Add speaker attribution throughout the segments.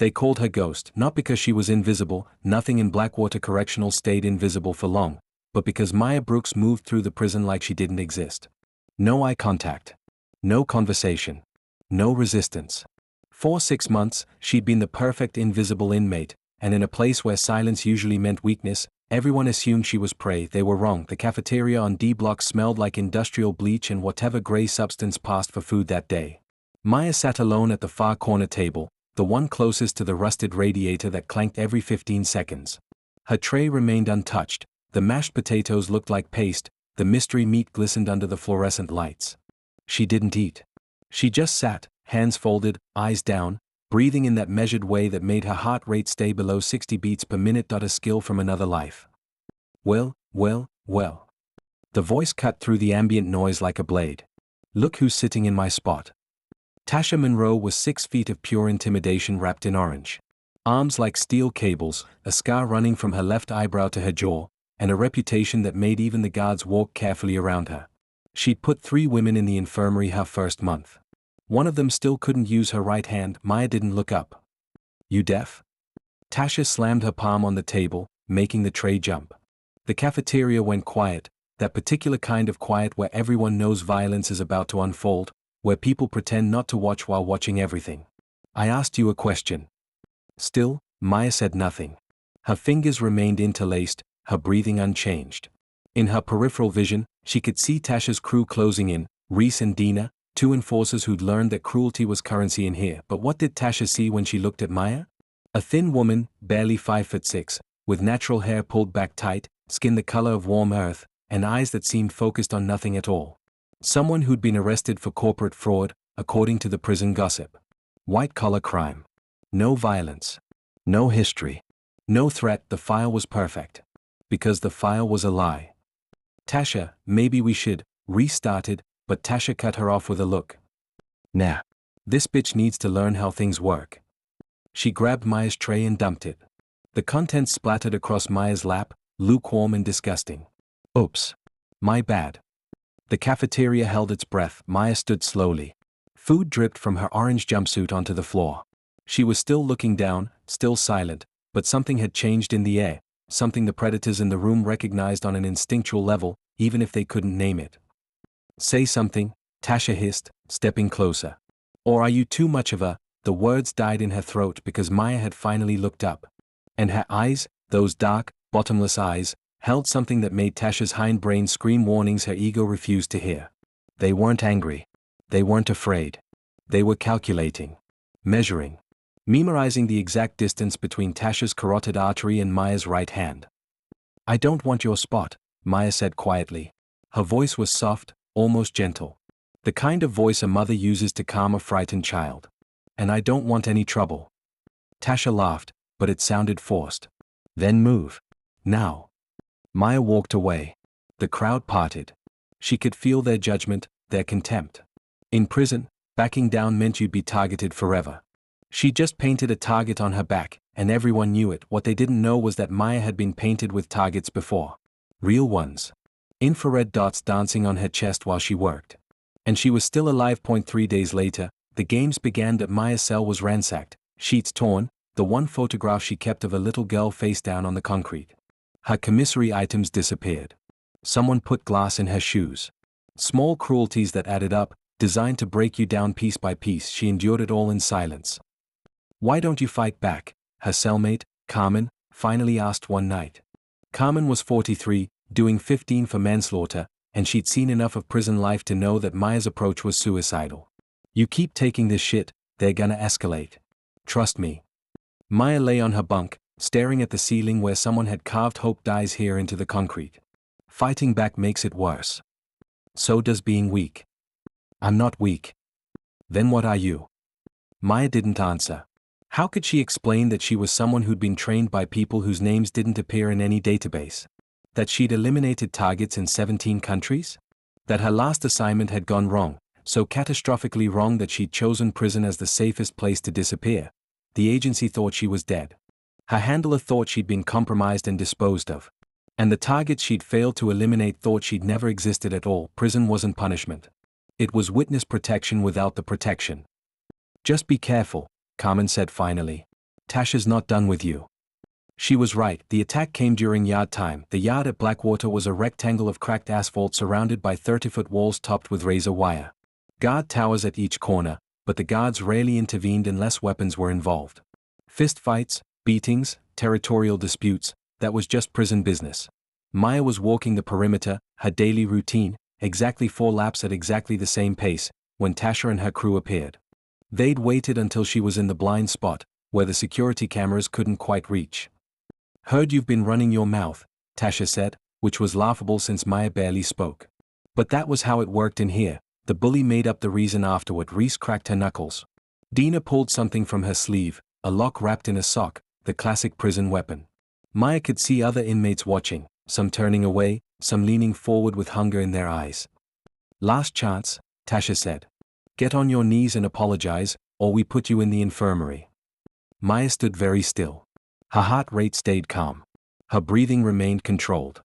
Speaker 1: They called her Ghost, not because she was invisible, nothing in Blackwater Correctional stayed invisible for long, but because Maya Brooks moved through the prison like she didn't exist. No eye contact. No conversation. No resistance. For 6 months, she'd been the perfect invisible inmate, and in a place where silence usually meant weakness, everyone assumed she was prey. They were wrong. The cafeteria on D Block smelled like industrial bleach and whatever gray substance passed for food that day. Maya sat alone at the far corner table, the one closest to the rusted radiator that clanked every 15 seconds. Her tray remained untouched, the mashed potatoes looked like paste, the mystery meat glistened under the fluorescent lights. She didn't eat. She just sat, hands folded, eyes down, breathing in that measured way that made her heart rate stay below 60 beats per minute. A skill from another life. Well. The voice cut through the ambient noise like a blade. Look who's sitting in my spot. Tasha Monroe was 6 feet of pure intimidation wrapped in orange. Arms like steel cables, a scar running from her left eyebrow to her jaw, and a reputation that made even the guards walk carefully around her. She'd put 3 women in the infirmary her first month. One of them still couldn't use her right hand. Maya didn't look up. You deaf? Tasha slammed her palm on the table, making the tray jump. The cafeteria went quiet, that particular kind of quiet where everyone knows violence is about to unfold, where people pretend not to watch while watching everything. I asked you a question. Still, Maya said nothing. Her fingers remained interlaced, her breathing unchanged. In her peripheral vision, she could see Tasha's crew closing in, Reese and Dina, 2 enforcers who'd learned that cruelty was currency in here. But what did Tasha see when she looked at Maya? A thin woman, barely 5'6", with natural hair pulled back tight, skin the color of warm earth, and eyes that seemed focused on nothing at all. Someone who'd been arrested for corporate fraud, according to the prison gossip. White-collar crime. No violence. No history. No threat. The file was perfect. Because the file was a lie. Tasha, maybe we should, restarted, but Tasha cut her off with a look. Nah. This bitch needs to learn how things work. She grabbed Maya's tray and dumped it. The contents splattered across Maya's lap, lukewarm and disgusting. Oops. My bad. The cafeteria held its breath. Maya stood slowly. Food dripped from her orange jumpsuit onto the floor. She was still looking down, still silent, but something had changed in the air, something the predators in the room recognized on an instinctual level, even if they couldn't name it. Say something, Tasha hissed, stepping closer. Or are you too much of a... The words died in her throat because Maya had finally looked up. And her eyes, those dark, bottomless eyes, held something that made Tasha's hindbrain scream warnings her ego refused to hear. They weren't angry. They weren't afraid. They were calculating. Measuring. Memorizing the exact distance between Tasha's carotid artery and Maya's right hand. I don't want your spot, Maya said quietly. Her voice was soft, almost gentle. The kind of voice a mother uses to calm a frightened child. And I don't want any trouble. Tasha laughed, but it sounded forced. Then move. Now. Maya walked away. The crowd parted. She could feel their judgment, their contempt. In prison, backing down meant you'd be targeted forever. She just painted a target on her back, and everyone knew it. What they didn't know was that Maya had been painted with targets before. Real ones. Infrared dots dancing on her chest while she worked. And she was still alive. 3 days later, the games began. That Maya's cell was ransacked, sheets torn, the one photograph she kept of a little girl face down on the concrete. Her commissary items disappeared. Someone put glass in her shoes. Small cruelties that added up, designed to break you down piece by piece. She endured it all in silence. Why don't you fight back? Her cellmate, Carmen, finally asked one night. Carmen was 43, doing 15 for manslaughter, and she'd seen enough of prison life to know that Maya's approach was suicidal. You keep taking this shit, they're gonna escalate. Trust me. Maya lay on her bunk, staring at the ceiling where someone had carved "Hope dies here" into the concrete. Fighting back makes it worse. So does being weak. I'm not weak. Then what are you? Maya didn't answer. How could she explain that she was someone who'd been trained by people whose names didn't appear in any database? That she'd eliminated targets in 17 countries? That her last assignment had gone wrong, so catastrophically wrong that she'd chosen prison as the safest place to disappear. The agency thought she was dead. Her handler thought she'd been compromised and disposed of. And the targets she'd failed to eliminate thought she'd never existed at all. Prison wasn't punishment. It was witness protection without the protection. Just be careful, Carmen said finally. Tasha's not done with you. She was right, the attack came during yard time. The yard at Blackwater was a rectangle of cracked asphalt surrounded by 30-foot walls topped with razor wire. Guard towers at each corner, but the guards rarely intervened unless weapons were involved. Fist fights, beatings, territorial disputes, that was just prison business. Maya was walking the perimeter, her daily routine, exactly 4 laps at exactly the same pace, when Tasha and her crew appeared. They'd waited until she was in the blind spot, where the security cameras couldn't quite reach. "Heard you've been running your mouth," Tasha said, which was laughable since Maya barely spoke. But that was how it worked in here. The bully made up the reason afterward. Reese cracked her knuckles. Dina pulled something from her sleeve, a lock wrapped in a sock, the classic prison weapon. Maya could see other inmates watching, some turning away, some leaning forward with hunger in their eyes. "Last chance," Tasha said. "Get on your knees and apologize, or we put you in the infirmary." Maya stood very still. Her heart rate stayed calm. Her breathing remained controlled.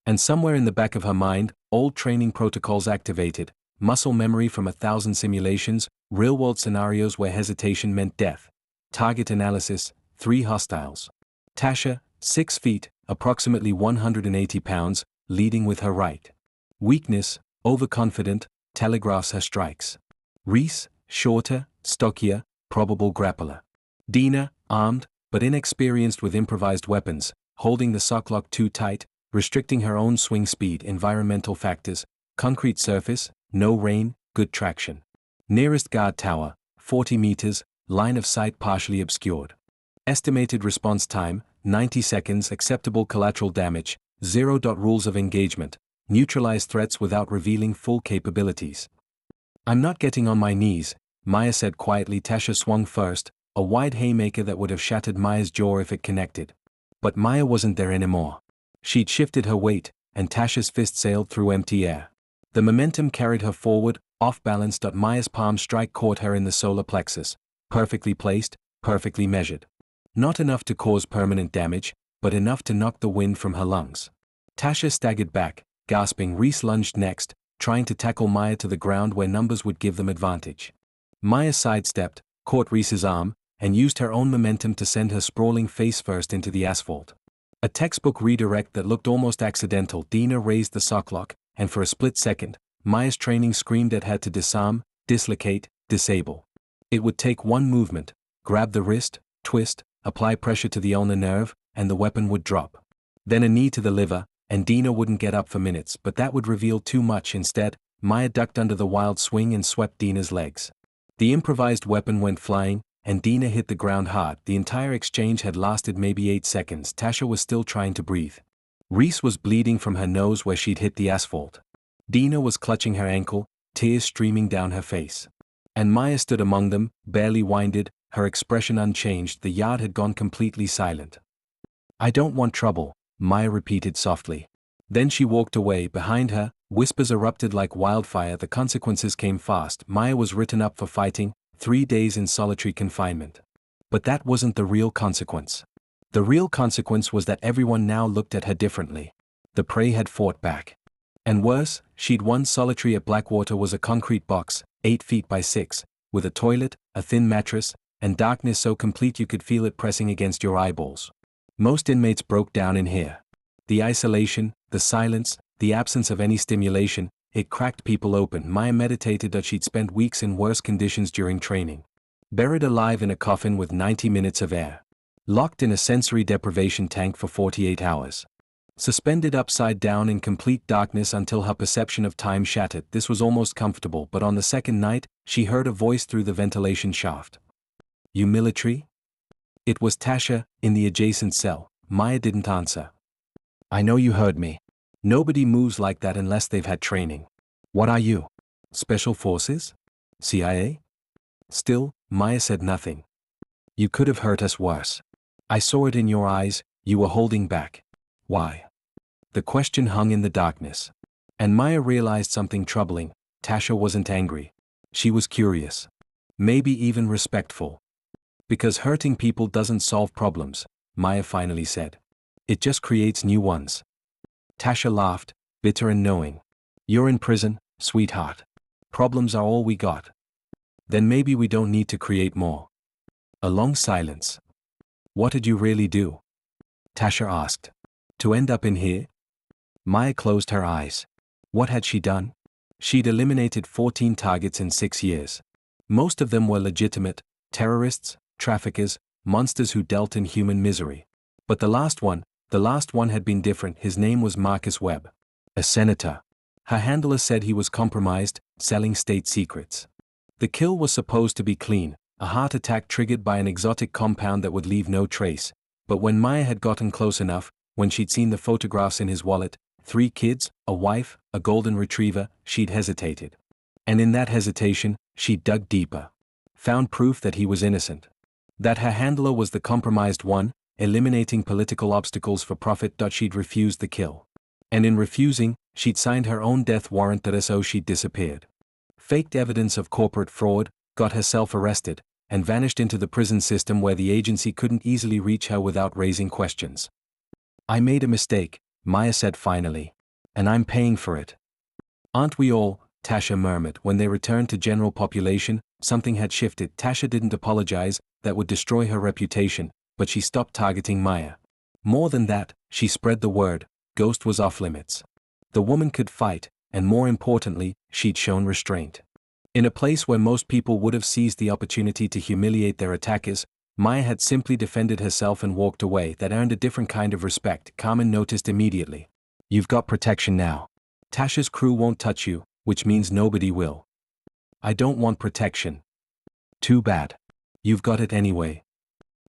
Speaker 1: And somewhere in the back of her mind, old training protocols activated, muscle memory from 1,000 simulations, real-world scenarios where hesitation meant death. Target analysis, 3 hostiles. Tasha, 6 feet, approximately 180 pounds, leading with her right. Weakness, overconfident, telegraphs her strikes. Reese, shorter, stockier, probable grappler. Dina, armed, but inexperienced with improvised weapons, holding the socklock too tight, restricting her own swing speed. Environmental factors, concrete surface, no rain, good traction. Nearest guard tower, 40 meters, line of sight partially obscured. Estimated response time, 90 seconds. Acceptable collateral damage, 0. Rules of engagement, neutralize threats without revealing full capabilities. "I'm not getting on my knees," Maya said quietly. Tasha swung first, a wide haymaker that would have shattered Maya's jaw if it connected. But Maya wasn't there anymore. She'd shifted her weight, and Tasha's fist sailed through empty air. The momentum carried her forward, off-balanced. Maya's palm strike caught her in the solar plexus, perfectly placed, perfectly measured. Not enough to cause permanent damage, but enough to knock the wind from her lungs. Tasha staggered back, gasping. Reese lunged next, trying to tackle Maya to the ground where numbers would give them advantage. Maya sidestepped, caught Reese's arm, and used her own momentum to send her sprawling face first into the asphalt. A textbook redirect that looked almost accidental. Dina raised the socklock, and for a split second, Maya's training screamed at her to disarm, dislocate, disable. It would take one movement, grab the wrist, twist, apply pressure to the ulnar nerve, and the weapon would drop. Then a knee to the liver, and Dina wouldn't get up for minutes, but that would reveal too much. Instead, Maya ducked under the wild swing and swept Dina's legs. The improvised weapon went flying, and Dina hit the ground hard. The entire exchange had lasted maybe 8 seconds. Tasha was still trying to breathe. Reese was bleeding from her nose where she'd hit the asphalt. Dina was clutching her ankle, tears streaming down her face. And Maya stood among them, barely winded, her expression unchanged. The yard had gone completely silent. "I don't want trouble," Maya repeated softly. Then she walked away. Behind her, whispers erupted like wildfire. The consequences came fast. Maya was written up for fighting, 3 days in solitary confinement. But that wasn't the real consequence. The real consequence was that everyone now looked at her differently. The prey had fought back. And worse, she'd won. Solitary at Blackwater was a concrete box, 8 feet by 6, with a toilet, a thin mattress, and darkness so complete you could feel it pressing against your eyeballs. Most inmates broke down in here. The isolation, the silence, the absence of any stimulation, it cracked people open. Maya meditated that she'd spent weeks in worse conditions during training. Buried alive in a coffin with 90 minutes of air. Locked in a sensory deprivation tank for 48 hours. Suspended upside down in complete darkness until her perception of time shattered. This was almost comfortable, but on the second night, she heard a voice through the ventilation shaft. "You military?" It was Tasha, in the adjacent cell. Maya didn't answer. "I know you heard me. Nobody moves like that unless they've had training. What are you? Special Forces? CIA?" Still, Maya said nothing. "You could have hurt us worse. I saw it in your eyes, you were holding back. Why?" The question hung in the darkness. And Maya realized something troubling. Tasha wasn't angry. She was curious. Maybe even respectful. "Because hurting people doesn't solve problems," Maya finally said. "It just creates new ones." Tasha laughed, bitter and knowing. "You're in prison, sweetheart. Problems are all we got. Then maybe we don't need to create more." A long silence. What did you really do? Tasha asked. To end up in here? Maya closed her eyes. What had she done? She'd eliminated 14 targets in 6 years. Most of them were legitimate, terrorists, traffickers, monsters who dealt in human misery. But the last one had been different. His name was Marcus Webb. A senator. Her handler said he was compromised, selling state secrets. The kill was supposed to be clean, a heart attack triggered by an exotic compound that would leave no trace. But when Maya had gotten close enough, when she'd seen the photographs in his wallet, 3 kids, a wife, a golden retriever, she'd hesitated. And in that hesitation, she dug deeper. Found proof that he was innocent. That her handler was the compromised one, eliminating political obstacles for profit. She'd refused the kill. And in refusing, she'd signed her own death warrant. So she'd disappeared. Faked evidence of corporate fraud, got herself arrested, and vanished into the prison system where the agency couldn't easily reach her without raising questions. I made a mistake, Maya said finally. And I'm paying for it. Aren't we all? Tasha murmured. When they returned to general population, something had shifted. Tasha didn't apologize, that would destroy her reputation, but she stopped targeting Maya. More than that, she spread the word, Ghost was off limits. The woman could fight, and more importantly, she'd shown restraint. In a place where most people would have seized the opportunity to humiliate their attackers, Maya had simply defended herself and walked away. That earned a different kind of respect. Carmen noticed immediately. You've got protection now. Tasha's crew won't touch you, which means nobody will. I don't want protection. Too bad. You've got it anyway.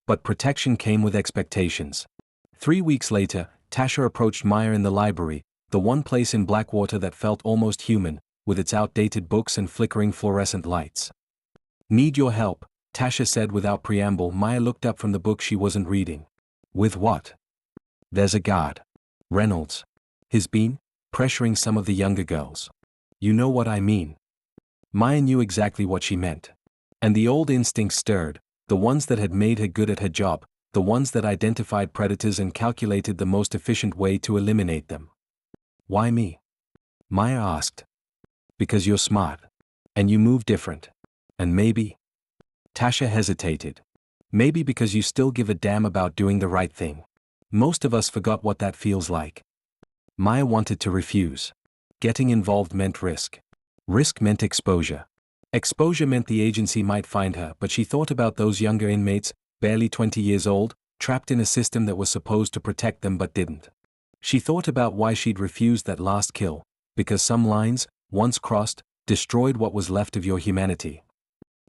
Speaker 1: But protection came with expectations. 3 weeks later, Tasha approached Maya in the library, the one place in Blackwater that felt almost human, with its outdated books and flickering fluorescent lights. Need your help, Tasha said without preamble. Maya looked up from the book she wasn't reading. With what? There's a guard. Reynolds. He's been pressuring some of the younger girls. You know what I mean. Maya knew exactly what she meant. And the old instincts stirred, the ones that had made her good at her job, the ones that identified predators and calculated the most efficient way to eliminate them. Why me? Maya asked. Because you're smart. And you move different. And maybe. Tasha hesitated. Maybe because you still give a damn about doing the right thing. Most of us forgot what that feels like. Maya wanted to refuse. Getting involved meant risk. Risk meant exposure. Exposure meant the agency might find her, but she thought about those younger inmates, barely 20 years old, trapped in a system that was supposed to protect them but didn't. She thought about why she'd refused that last kill, because some lines, once crossed, destroyed what was left of your humanity.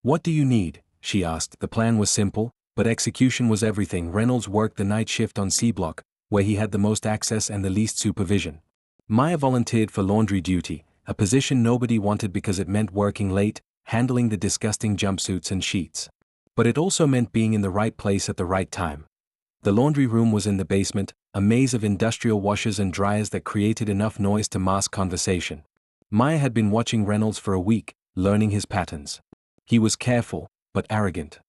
Speaker 1: What do you need? She asked. The plan was simple, but execution was everything. Reynolds worked the night shift on C Block, where he had the most access and the least supervision. Maya volunteered for laundry duty, a position nobody wanted because it meant working late, handling the disgusting jumpsuits and sheets. But it also meant being in the right place at the right time. The laundry room was in the basement, a maze of industrial washers and dryers that created enough noise to mask conversation. Maya had been watching Reynolds for a week, learning his patterns. He was careful, but arrogant.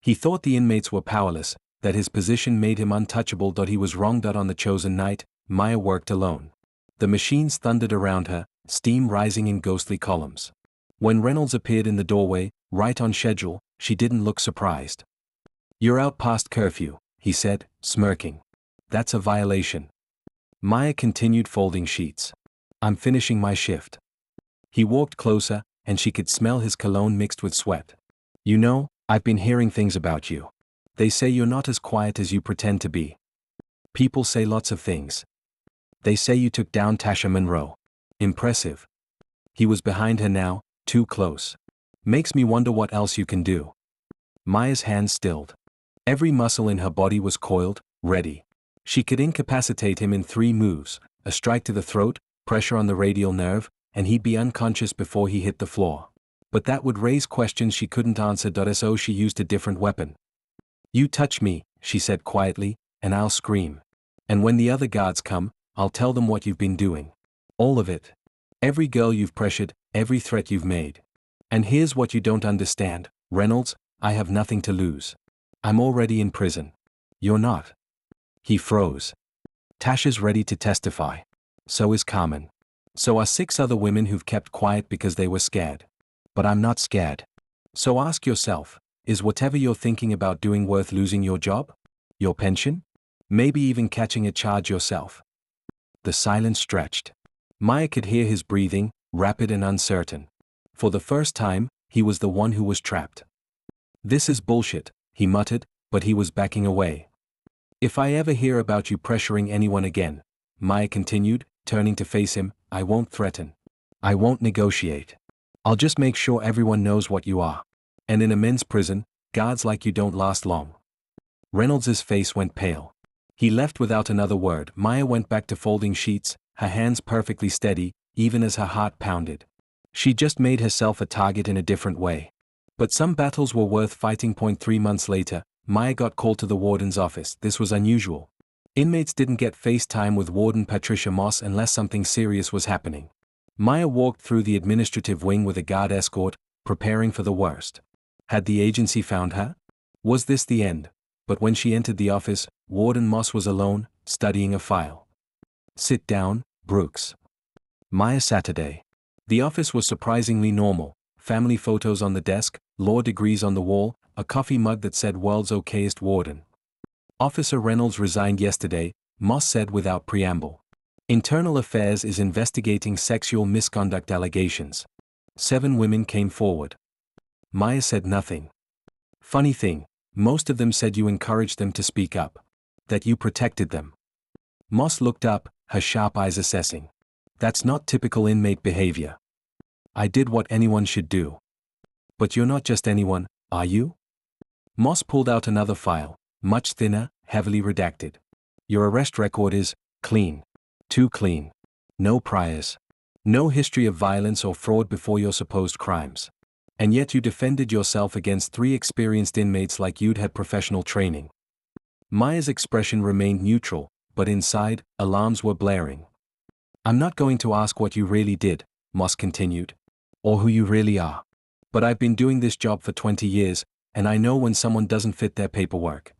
Speaker 1: He thought the inmates were powerless, that his position made him untouchable. He was wrong. On the chosen night, Maya worked alone. The machines thundered around her, steam rising in ghostly columns. When Reynolds appeared in the doorway, right on schedule, she didn't look surprised. You're out past curfew, he said, smirking. That's a violation. Maya continued folding sheets. I'm finishing my shift. He walked closer, and she could smell his cologne mixed with sweat. You know, I've been hearing things about you. They say you're not as quiet as you pretend to be. People say lots of things. They say you took down Tasha Monroe. Impressive. He was behind her now, too close. Makes me wonder what else you can do. Maya's hands stilled. Every muscle in her body was coiled, ready. She could incapacitate him in 3 moves, a strike to the throat, pressure on the radial nerve, and he'd be unconscious before he hit the floor. But that would raise questions she couldn't answer. So she used a different weapon. You touch me, she said quietly, and I'll scream. And when the other guards come, I'll tell them what you've been doing. All of it. Every girl you've pressured, every threat you've made. And here's what you don't understand, Reynolds, I have nothing to lose. I'm already in prison. You're not. He froze. Tasha's ready to testify. So is Carmen. So are 6 other women who've kept quiet because they were scared. But I'm not scared. So ask yourself, is whatever you're thinking about doing worth losing your job? Your pension? Maybe even catching a charge yourself. The silence stretched. Maya could hear his breathing, rapid and uncertain. For the first time, he was the one who was trapped. This is bullshit, he muttered, but he was backing away. If I ever hear about you pressuring anyone again, Maya continued, turning to face him, I won't threaten. I won't negotiate. I'll just make sure everyone knows what you are. And in a men's prison, guards like you don't last long. Reynolds's face went pale. He left without another word. Maya went back to folding sheets, her hands perfectly steady, even as her heart pounded. She just made herself a target in a different way. But some battles were worth fighting. 3 months later, Maya got called to the warden's office. This was unusual. Inmates didn't get face time with Warden Patricia Moss unless something serious was happening. Maya walked through the administrative wing with a guard escort, preparing for the worst. Had the agency found her? Was this the end? But when she entered the office, Warden Moss was alone, studying a file. Sit down, Brooks. Maya Saturday. The office was surprisingly normal. Family photos on the desk, law degrees on the wall, a coffee mug that said world's okayest warden. Officer Reynolds resigned yesterday, Moss said without preamble. Internal Affairs is investigating sexual misconduct allegations. 7 women came forward. Maya said nothing. Funny thing, most of them said you encouraged them to speak up. That you protected them. Moss looked up, her sharp eyes assessing. That's not typical inmate behavior. I did what anyone should do. But you're not just anyone, are you? Moss pulled out another file, much thinner, heavily redacted. Your arrest record is clean. Too clean. No priors. No history of violence or fraud before your supposed crimes. And yet you defended yourself against 3 experienced inmates like you'd had professional training. Maya's expression remained neutral, but inside, alarms were blaring. I'm not going to ask what you really did, Moss continued. Or who you really are. But I've been doing this job for 20 years, and I know when someone doesn't fit their paperwork.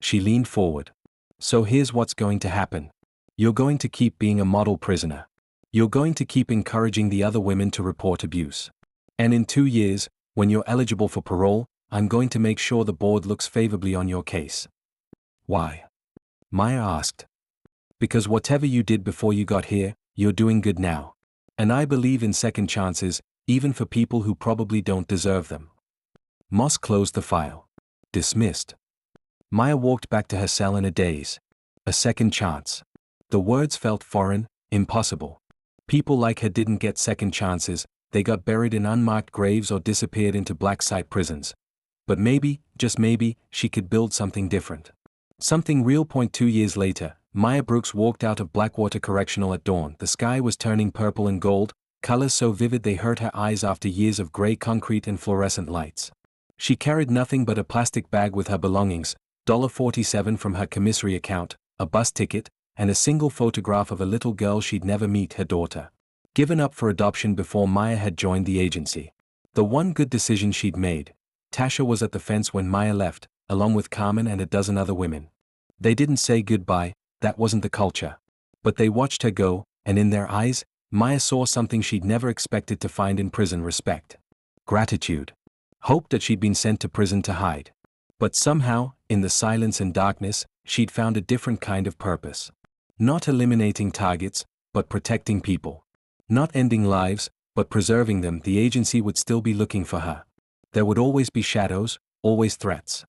Speaker 1: She leaned forward. So here's what's going to happen. You're going to keep being a model prisoner. You're going to keep encouraging the other women to report abuse. And in 2 years, when you're eligible for parole, I'm going to make sure the board looks favorably on your case. Why? Maya asked. Because whatever you did before you got here, you're doing good now. And I believe in second chances, even for people who probably don't deserve them. Moss closed the file. Dismissed. Maya walked back to her cell in a daze. A second chance. The words felt foreign, impossible. People like her didn't get second chances, they got buried in unmarked graves or disappeared into black site prisons. But maybe, just maybe, she could build something different. Something real. 2 years later, Maya Brooks walked out of Blackwater Correctional at dawn. The sky was turning purple and gold, colors so vivid they hurt her eyes after years of gray concrete and fluorescent lights. She carried nothing but a plastic bag with her belongings, $47 from her commissary account, a bus ticket, and a single photograph of a little girl she'd never meet, her daughter. Given up for adoption before Maya had joined the agency. The one good decision she'd made. Tasha was at the fence when Maya left, along with Carmen and a dozen other women. They didn't say goodbye, that wasn't the culture. But they watched her go, and in their eyes, Maya saw something she'd never expected to find in prison: respect. Gratitude. Hope that she'd been sent to prison to hide. But somehow, in the silence and darkness, she'd found a different kind of purpose. Not eliminating targets, but protecting people. Not ending lives, but preserving them. The agency would still be looking for her. There would always be shadows, always threats.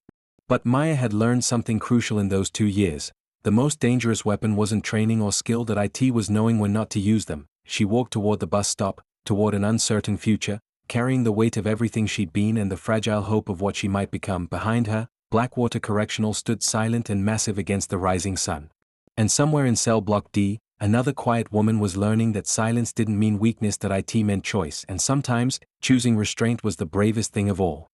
Speaker 1: But Maya had learned something crucial in those 2 years. The most dangerous weapon wasn't training or skill, that it was knowing when not to use them. She walked toward the bus stop, toward an uncertain future, carrying the weight of everything she'd been and the fragile hope of what she might become. Behind her, Blackwater Correctional stood silent and massive against the rising sun. And somewhere in cell block D, another quiet woman was learning that silence didn't mean weakness, that it meant choice, and sometimes, choosing restraint was the bravest thing of all.